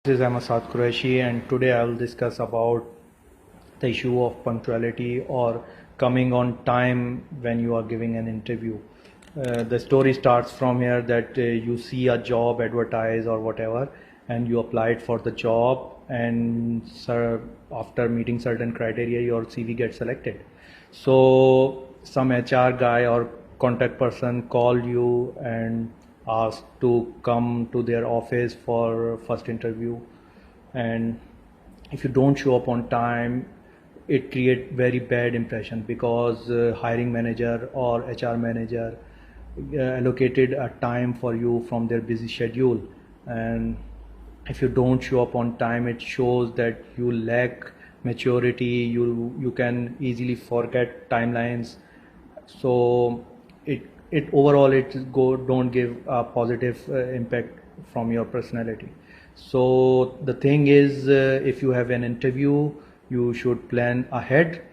This is Ahmad Qureshi, and today I will discuss about the issue of punctuality or coming on time when you are giving an interview. The story starts from here that you see a job advertised or whatever, and you applied for the job, and after meeting certain criteria, your CV gets selected. So some HR guy or contact person call you and asked to come to their office for first interview, and if you don't show up on time, it create very bad impression because hiring manager or HR manager allocated a time for you from their busy schedule, and if you don't show up on time, it shows that you lack maturity. You can easily forget timelines. So it overall it don't give a positive impact from your personality. So the thing is, if you have an interview, you should plan ahead,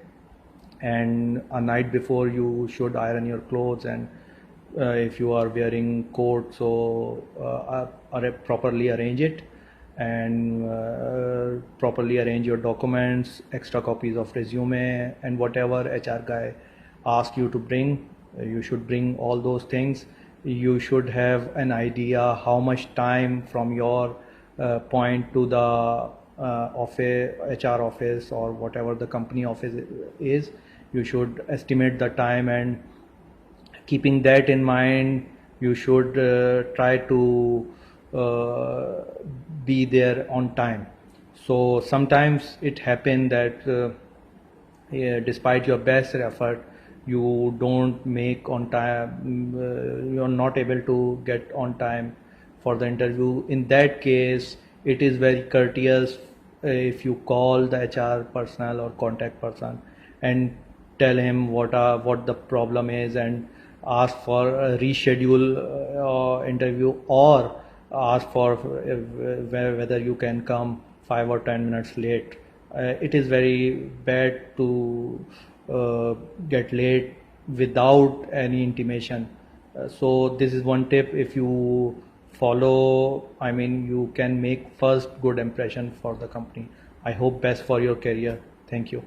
and a night before you should iron your clothes, and if you are wearing coat, so properly arrange it, and properly arrange your documents, extra copies of resume, and whatever HR guy asks you to bring, you should bring all those things. You should have an idea how much time from your point to the office, HR office, or whatever the company office is. You should estimate the time, and keeping that in mind, you should try to be there on time. So sometimes it happens that yeah, despite your best effort, you don't make on time, you're not able to get on time for the interview. In that case, it is very courteous if you call the HR personnel or contact person and tell him what the problem is, and ask for a reschedule interview, or ask for whether you can come 5 or 10 minutes late. It is very bad to get late without any intimation. So this is one tip. If you follow, I mean, you can make first good impression for the company. I hope best for your career. Thank you.